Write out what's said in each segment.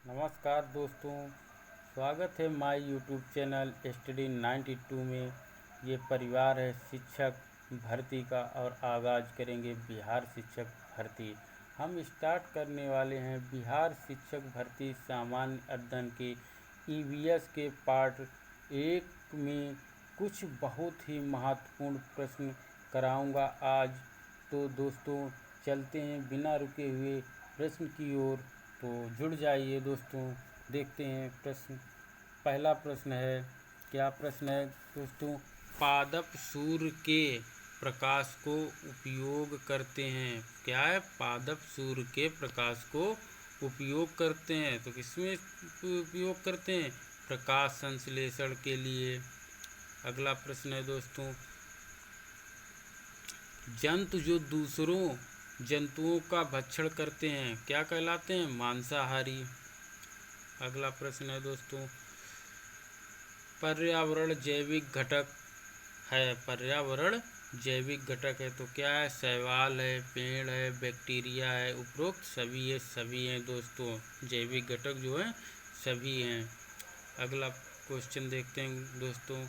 नमस्कार दोस्तों, स्वागत है माय यूट्यूब चैनल स्टडी 92 में। ये परिवार है शिक्षक भर्ती का और आगाज़ करेंगे बिहार शिक्षक भर्ती। हम स्टार्ट करने वाले हैं बिहार शिक्षक भर्ती सामान्य अध्ययन के ईवीएस के पार्ट 1 में कुछ बहुत ही महत्वपूर्ण प्रश्न कराऊंगा आज। तो दोस्तों चलते हैं बिना रुके हुए प्रश्न की ओर। तो जुड़ जाइए दोस्तों, देखते हैं प्रश्न। पहला प्रश्न है, क्या प्रश्न है दोस्तों? पादप सूर्य के प्रकाश को उपयोग करते हैं। क्या है? पादप सूर्य के प्रकाश को उपयोग करते हैं। तो किसमें उपयोग करते हैं? प्रकाश संश्लेषण के लिए। अगला प्रश्न है दोस्तों, जंतु जो दूसरों जंतुओं का भक्षण करते हैं क्या कहलाते हैं? मांसाहारी। अगला प्रश्न है दोस्तों, पर्यावरण जैविक घटक है। पर्यावरण जैविक घटक है तो क्या है? शैवाल है, पेड़ है, बैक्टीरिया है। उपरोक्त सभी हैं दोस्तों। जैविक घटक जो है सभी हैं। अगला क्वेश्चन देखते हैं दोस्तों,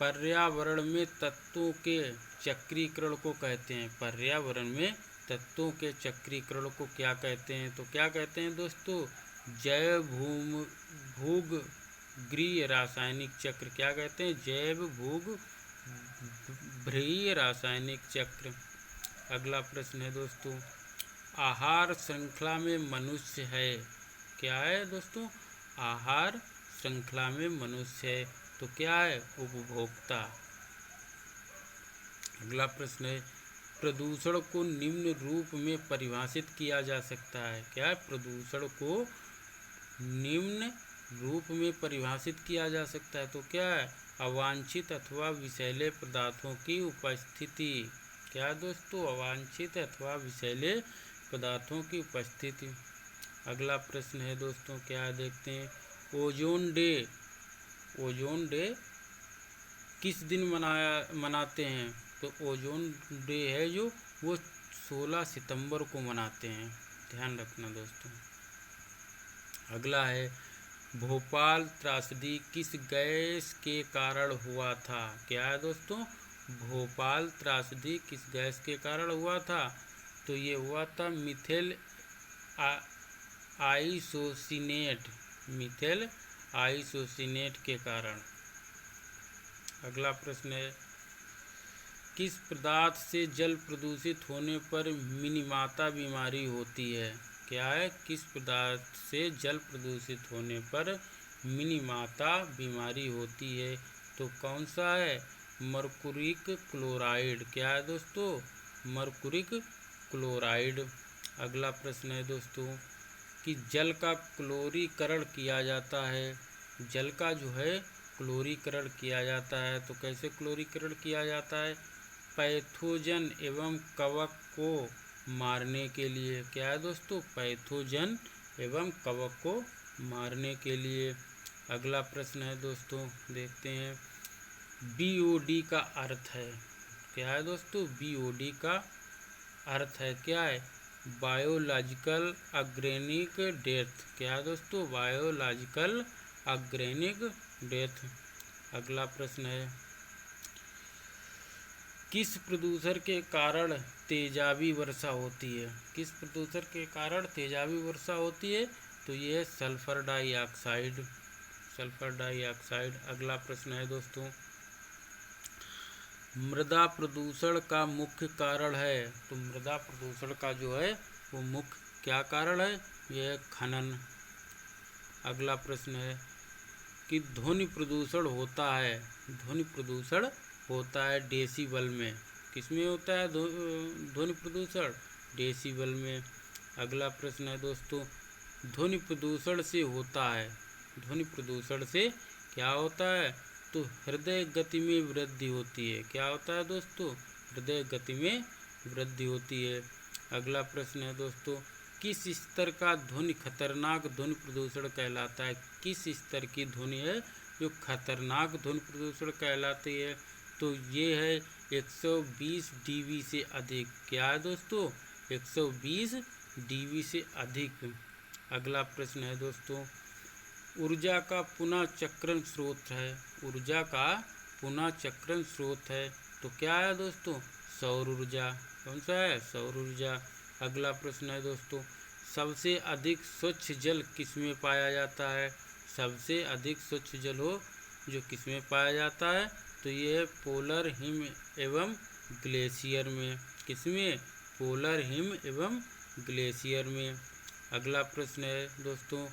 पर्यावरण में तत्वों के चक्रीकरण को कहते हैं। पर्यावरण में तत्वों के चक्रीकरण को क्या कहते हैं? तो क्या कहते हैं दोस्तों? जैव भूगृह रासायनिक चक्र। क्या कहते हैं? जैव भूगृह रासायनिक चक्र। अगला प्रश्न है दोस्तों, आहार श्रृंखला में मनुष्य है। क्या है दोस्तों? आहार श्रृंखला में मनुष्य है तो क्या है? उपभोक्ता। अगला प्रश्न है, प्रदूषण को निम्न रूप में परिभाषित किया जा सकता है। क्या है? प्रदूषण को निम्न रूप में परिभाषित किया जा सकता है तो क्या है? अवांछित अथवा विषैले पदार्थों की उपस्थिति। क्या दोस्तों? अवांछित अथवा विषैले पदार्थों की उपस्थिति। अगला प्रश्न है दोस्तों, क्या देखते हैं, ओजोन डे किस दिन मनाते हैं? तो ओजोन डे है जो वो 16 सितंबर को मनाते हैं। ध्यान रखना दोस्तों। अगला है, भोपाल त्रासदी किस गैस के कारण हुआ था? क्या है दोस्तों? भोपाल त्रासदी किस गैस के कारण हुआ था? तो ये हुआ था मिथेल आइसोसिनेट के कारण। अगला प्रश्न है, किस पदार्थ से जल प्रदूषित होने पर मिनीमाता बीमारी होती है? क्या है? किस पदार्थ से जल प्रदूषित होने पर मिनीमाता बीमारी होती है? तो कौन सा है? मरकुरिक क्लोराइड। क्या है दोस्तों? मरकुरिक क्लोराइड। अगला प्रश्न है दोस्तों, कि जल का क्लोरीकरण किया जाता है। जल का जो है क्लोरीकरण किया जाता है तो कैसे क्लोरीकरण किया जाता है? पैथोजन एवं कवक को मारने के लिए। क्या है दोस्तों? पैथोजन एवं कवक को मारने के लिए। अगला प्रश्न है दोस्तों, देखते हैं, बीओडी का अर्थ है। क्या है दोस्तों? बीओडी का अर्थ है क्या है? Biological organic death. क्या है दोस्तों? Biological organic death. अगला प्रश्न है, किस प्रदूषण के कारण तेजाबी वर्षा होती है? किस प्रदूषण के कारण तेजाबी वर्षा होती है? तो ये है सल्फर डाइऑक्साइड। Sulphur dioxide. अगला प्रश्न है दोस्तों, मृदा प्रदूषण का मुख्य कारण है। तो मृदा प्रदूषण का जो है वो मुख्य क्या कारण है? यह खनन। अगला प्रश्न है कि ध्वनि प्रदूषण होता है। ध्वनि प्रदूषण होता है डेसिबल में। किसमें होता है ध्वनि प्रदूषण? डेसिबल में। अगला प्रश्न है दोस्तों, ध्वनि प्रदूषण से होता है। ध्वनि प्रदूषण से क्या होता है? तो हृदय गति में वृद्धि होती है। क्या होता है दोस्तों? हृदय गति में वृद्धि होती है। अगला प्रश्न है दोस्तों, किस स्तर का ध्वनि खतरनाक ध्वनि प्रदूषण कहलाता है? किस स्तर की ध्वनि है जो खतरनाक ध्वनि प्रदूषण कहलाती है? तो ये है 120 डीबी से अधिक। क्या है दोस्तों? 120 डीबी से अधिक। अगला प्रश्न है दोस्तों, ऊर्जा का पुनः चक्रण स्रोत है, ऊर्जा का पुनः चक्रण स्रोत है तो क्या है दोस्तों, सौर ऊर्जा। कौन सा है, सौर ऊर्जा। अगला प्रश्न है दोस्तों, सबसे अधिक स्वच्छ जल किसमें पाया जाता है, सबसे अधिक स्वच्छ जल हो जो किसमें पाया जाता है तो ये है पोलर हिम एवं ग्लेशियर में। किसमें, पोलर हिम एवं ग्लेशियर में। अगला प्रश्न है दोस्तों,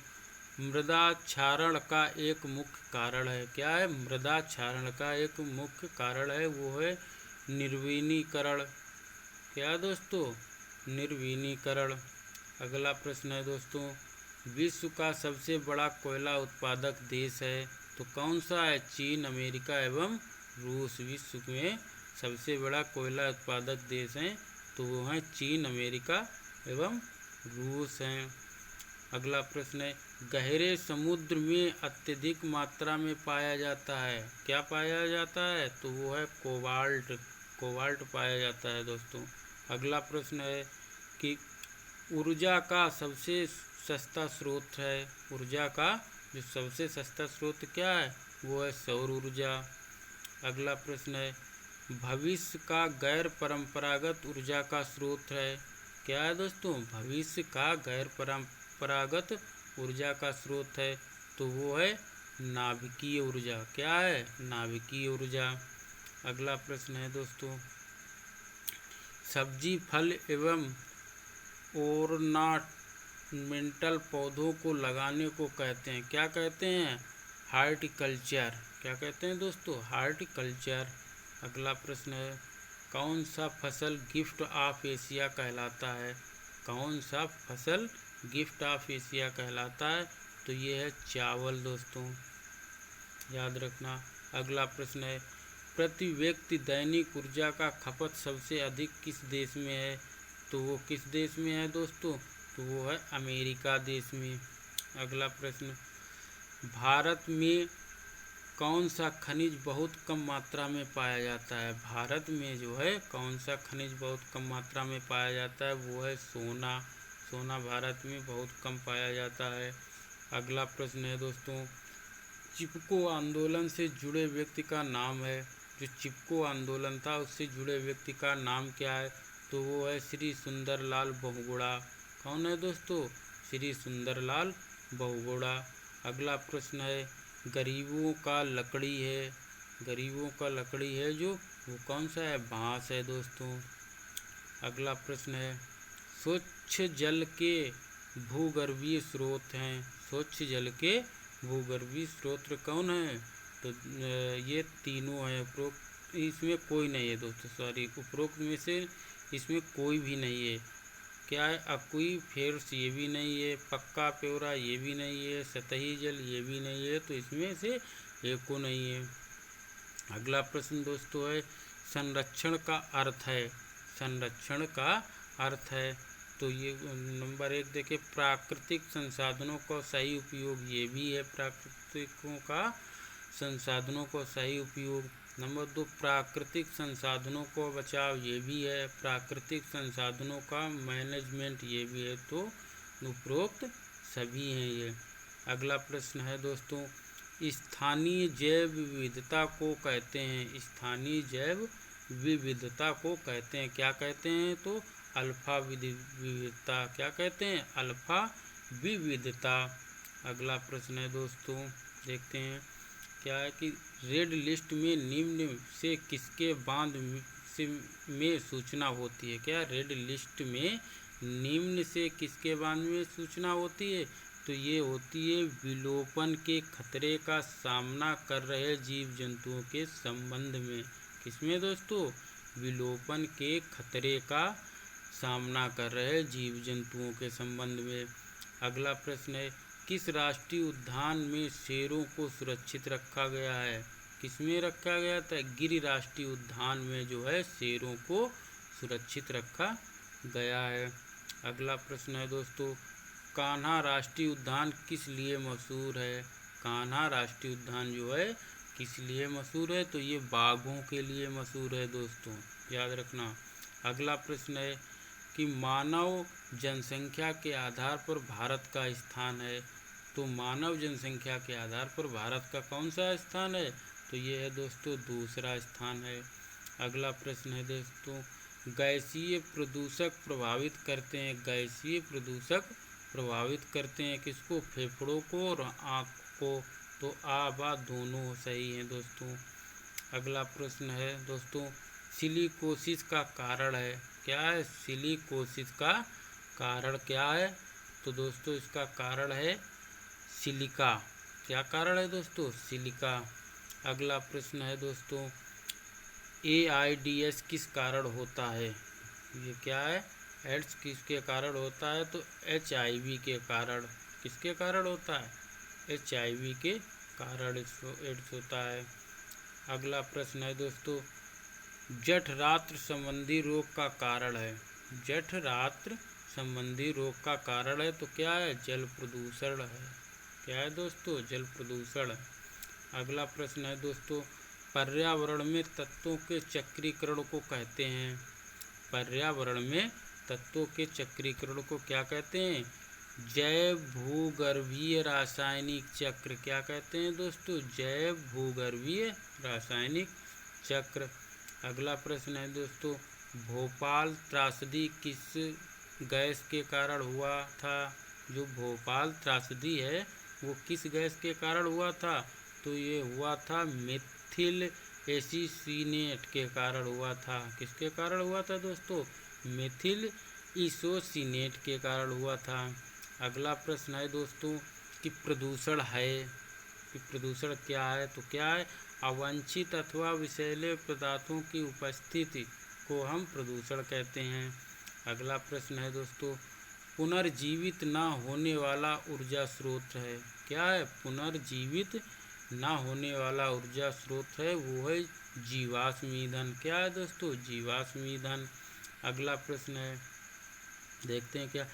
मृदा क्षारण का एक मुख्य कारण है, क्या है, मृदा क्षारण का एक मुख्य कारण है वो है निर्विनीकरण। क्या दोस्तों, निर्विनीकरण। अगला प्रश्न है दोस्तों, विश्व का सबसे बड़ा कोयला उत्पादक देश है तो कौन सा है, चीन, अमेरिका एवं रूस। विश्व में सबसे बड़ा कोयला उत्पादक देश है तो वो है चीन, अमेरिका एवं रूस हैं। अगला प्रश्न है, गहरे समुद्र में अत्यधिक मात्रा में पाया जाता है, क्या पाया जाता है तो वो है कोबाल्ट, कोबाल्ट पाया जाता है दोस्तों। अगला प्रश्न है कि ऊर्जा का सबसे सस्ता स्रोत है, ऊर्जा का जो सबसे सस्ता स्रोत क्या है वो है सौर ऊर्जा। अगला प्रश्न है, भविष्य का गैर परंपरागत ऊर्जा का स्रोत है, क्या है दोस्तों, भविष्य का गैर परंपरागत ऊर्जा का स्रोत है तो वो है नाभिकीय ऊर्जा। क्या है, नाभिकीय ऊर्जा। अगला प्रश्न है दोस्तों, सब्जी, फल एवं ऑर्नामेंटल पौधों को लगाने को कहते हैं, क्या कहते हैं, हार्टिकल्चर। क्या कहते हैं दोस्तों, हार्टिकल्चर। अगला प्रश्न है, कौन सा फसल गिफ्ट ऑफ एशिया कहलाता है, कौन सा फसल गिफ्ट ऑफ एशिया कहलाता है तो ये है चावल दोस्तों, याद रखना। अगला प्रश्न है, प्रति व्यक्ति दैनिक ऊर्जा का खपत सबसे अधिक किस देश में है तो वो किस देश में है दोस्तों तो वो है अमेरिका देश में। अगला प्रश्न, भारत में कौन सा खनिज बहुत कम मात्रा में पाया जाता है, भारत में जो है कौन सा खनिज बहुत कम मात्रा में पाया जाता है वो है सोना, सोना भारत में बहुत कम पाया जाता है। अगला प्रश्न है दोस्तों, चिपको आंदोलन से जुड़े व्यक्ति का नाम है, जो चिपको आंदोलन था उससे जुड़े व्यक्ति का नाम क्या है तो वो है श्री सुंदरलाल बहुगुणा। कौन है दोस्तों, श्री सुंदरलाल बहुगुणा। अगला प्रश्न है, गरीबों का लकड़ी है, गरीबों का लकड़ी है जो वो कौन सा है, बांस है दोस्तों। अगला प्रश्न है, स्वच्छ जल के भूगर्भीय स्रोत हैं, स्वच्छ जल के भूगर्भीय स्रोत कौन है तो ये तीनों हैं, उपरोक्त इसमें कोई नहीं है दोस्तों, सॉरी उपरोक्त में से इसमें कोई भी नहीं है। क्या है, एक्वीफर्स ये भी नहीं है, पक्का प्योरा ये भी नहीं है, सतही जल ये भी नहीं है तो इसमें से एक को नहीं है। अगला प्रश्न दोस्तों है, संरक्षण का अर्थ है, संरक्षण का अर्थ है तो ये नंबर 1 देखिए, प्राकृतिक संसाधनों का सही उपयोग ये भी है, प्राकृतिकों का संसाधनों का सही उपयोग। नंबर 2, प्राकृतिक संसाधनों को बचाव ये भी है, प्राकृतिक संसाधनों का मैनेजमेंट ये भी है तो उपरोक्त सभी हैं ये। अगला प्रश्न है दोस्तों, स्थानीय जैव विविधता को कहते हैं, स्थानीय जैव विविधता को कहते हैं, क्या कहते हैं तो अल्फा विविधता, क्या कहते हैं, अल्फा विविधता। अगला प्रश्न है दोस्तों, देखते हैं क्या है कि रेड लिस्ट में निम्न से किसके बांध में सूचना होती है, क्या रेड लिस्ट में निम्न से किसके बांध में सूचना होती है तो ये होती है विलोपन के खतरे का सामना कर रहे जीव जंतुओं के संबंध में। किसमें दोस्तों, विलोपन के खतरे का सामना कर रहे जीव जंतुओं के संबंध में। अगला प्रश्न है, किस राष्ट्रीय उद्यान में शेरों को सुरक्षित रखा गया है, किसमें रखा गया था, गिर राष्ट्रीय उद्यान में जो है शेरों को सुरक्षित रखा गया है। अगला प्रश्न है दोस्तों, कान्हा राष्ट्रीय उद्यान किस लिए मशहूर है, कान्हा राष्ट्रीय उद्यान जो है किस लिए मशहूर है तो ये बाघों के लिए मशहूर है दोस्तों, याद रखना। अगला प्रश्न है कि मानव जनसंख्या के आधार पर भारत का स्थान है? तो मानव जनसंख्या के आधार पर भारत का कौन सा स्थान है? तो ये है दोस्तों दूसरा स्थान है। अगला प्रश्न है दोस्तों, गैसीय प्रदूषक प्रभावित करते हैं, गैसीय प्रदूषक प्रभावित करते हैं किसको? फेफड़ों को और आँख को। तो आ बा दोनों सही हैं दोस्तों। अगला प्रश्न है दोस्तों, सिलिकोसिस का कारण है, क्या है? सिलिकोसिस का कारण क्या है? तो दोस्तों इसका कारण है सिलिका। क्या कारण है दोस्तों? सिलिका। अगला प्रश्न है दोस्तों, AIDS किस कारण होता है? ये क्या है? एड्स किसके कारण होता है? तो HIV के कारण। किसके कारण होता है? HIV के कारण एड्स होता है। अगला प्रश्न है दोस्तों, जठरांत्र संबंधी रोग का कारण है, जठरांत्र संबंधी रोग का कारण है तो क्या है? जल प्रदूषण है। क्या है दोस्तों? जल प्रदूषण। अगला प्रश्न है दोस्तों, पर्यावरण में तत्वों के चक्रीकरण को कहते हैं, पर्यावरण में तत्वों के चक्रीकरण को क्या कहते हैं? जैव भूगर्भीय रासायनिक चक्र। क्या कहते हैं दोस्तों? जैव भूगर्भीय रासायनिक चक्र। अगला प्रश्न है दोस्तों, भोपाल त्रासदी किस गैस के कारण हुआ था? जो भोपाल त्रासदी है वो किस गैस के कारण हुआ था? तो ये हुआ था मिथिल एसिसिनेट के कारण हुआ था। किसके कारण हुआ था दोस्तों? मिथिल इसोसिनेट के कारण हुआ था। अगला प्रश्न है दोस्तों कि प्रदूषण है, कि प्रदूषण क्या है? तो क्या है? अवांछित अथवा विषैले पदार्थों की उपस्थिति को हम प्रदूषण कहते हैं। अगला प्रश्न है दोस्तों, पुनर्जीवित न होने वाला ऊर्जा स्रोत है, क्या है? पुनर्जीवित न होने वाला ऊर्जा स्रोत है वो है जीवाश्म ईंधन। क्या है दोस्तों? जीवाश्म ईंधन। अगला प्रश्न है, देखते हैं क्या,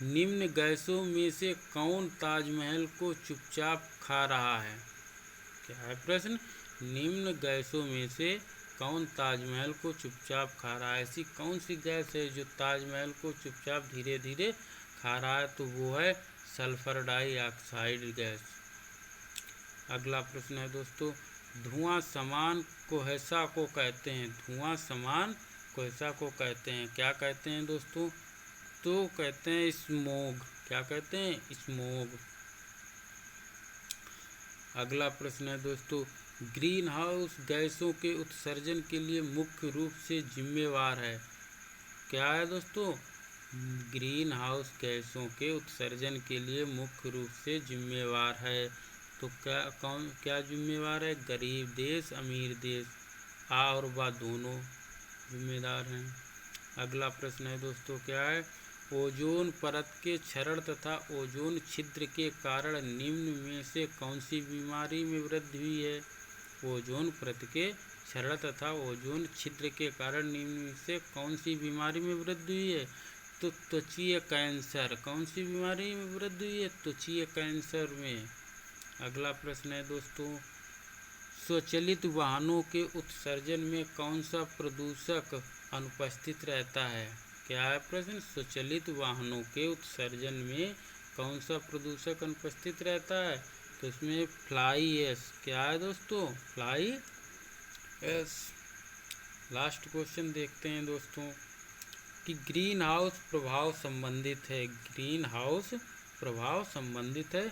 निम्न गैसों में से कौन ताजमहल को चुपचाप खा रहा है? क्या है प्रश्न? निम्न गैसों में से कौन ताजमहल को चुपचाप खा रहा है? ऐसी कौन सी गैस है जो ताजमहल को चुपचाप धीरे धीरे खा रहा है? तो वो है सल्फर डाइऑक्साइड गैस। अगला प्रश्न है दोस्तों, धुआं समान कुहैसा को कहते हैं, धुआं समान कुहैसा को कहते हैं, क्या कहते हैं दोस्तों? तो कहते हैं स्मोग। क्या कहते हैं? स्मोग। अगला प्रश्न है दोस्तों, ग्रीन हाउस गैसों के उत्सर्जन के लिए मुख्य रूप से जिम्मेवार है, क्या है दोस्तों? ग्रीन हाउस गैसों के उत्सर्जन के लिए मुख्य रूप से जिम्मेवार है तो क्या जिम्मेवार है? गरीब देश, अमीर देश, आ और बा दोनों जिम्मेदार हैं। अगला प्रश्न है दोस्तों, क्या है? ओजोन परत के क्षरण तथा ओजोन छिद्र के कारण निम्न में से कौन सी बीमारी में वृद्धि हुई है? ओजोन परत के क्षरण तथा ओजोन छिद्र के कारण निम्न में से कौन सी बीमारी में वृद्धि हुई है? तो त्वचीय कैंसर। कौन सी बीमारी में वृद्धि हुई है? त्वचीय कैंसर में। अगला प्रश्न है दोस्तों, स्वचालित वाहनों के उत्सर्जन में कौन सा प्रदूषक अनुपस्थित रहता है? क्या है प्रश्न? स्वचालित वाहनों के उत्सर्जन में कौन सा प्रदूषक अनुपस्थित रहता है? तो इसमें फ्लाई एश। क्या है दोस्तों? Fly ash. लास्ट क्वेश्चन देखते हैं दोस्तों कि ग्रीन हाउस प्रभाव संबंधित है, ग्रीन हाउस प्रभाव संबंधित है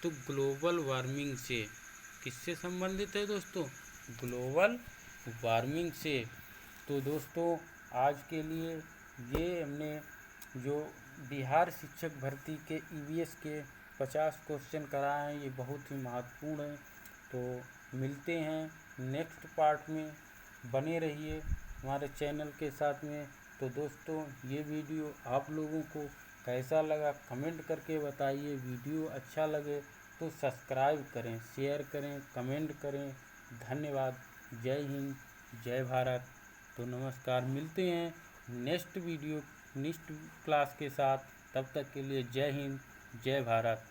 तो ग्लोबल वार्मिंग से। किससे संबंधित है दोस्तों? ग्लोबल वार्मिंग से। तो दोस्तों आज के लिए ये हमने जो बिहार शिक्षक भर्ती के EVS के 50 क्वेश्चन कराए हैं ये बहुत ही महत्वपूर्ण हैं। तो मिलते हैं नेक्स्ट पार्ट में, बने रहिए हमारे चैनल के साथ में। तो दोस्तों ये वीडियो आप लोगों को कैसा लगा कमेंट करके बताइए। वीडियो अच्छा लगे तो सब्सक्राइब करें, शेयर करें, कमेंट करें। धन्यवाद। जय हिंद, जय भारत। तो नमस्कार, मिलते हैं नेक्स्ट क्लास के साथ। तब तक के लिए जय हिंद, जय भारत।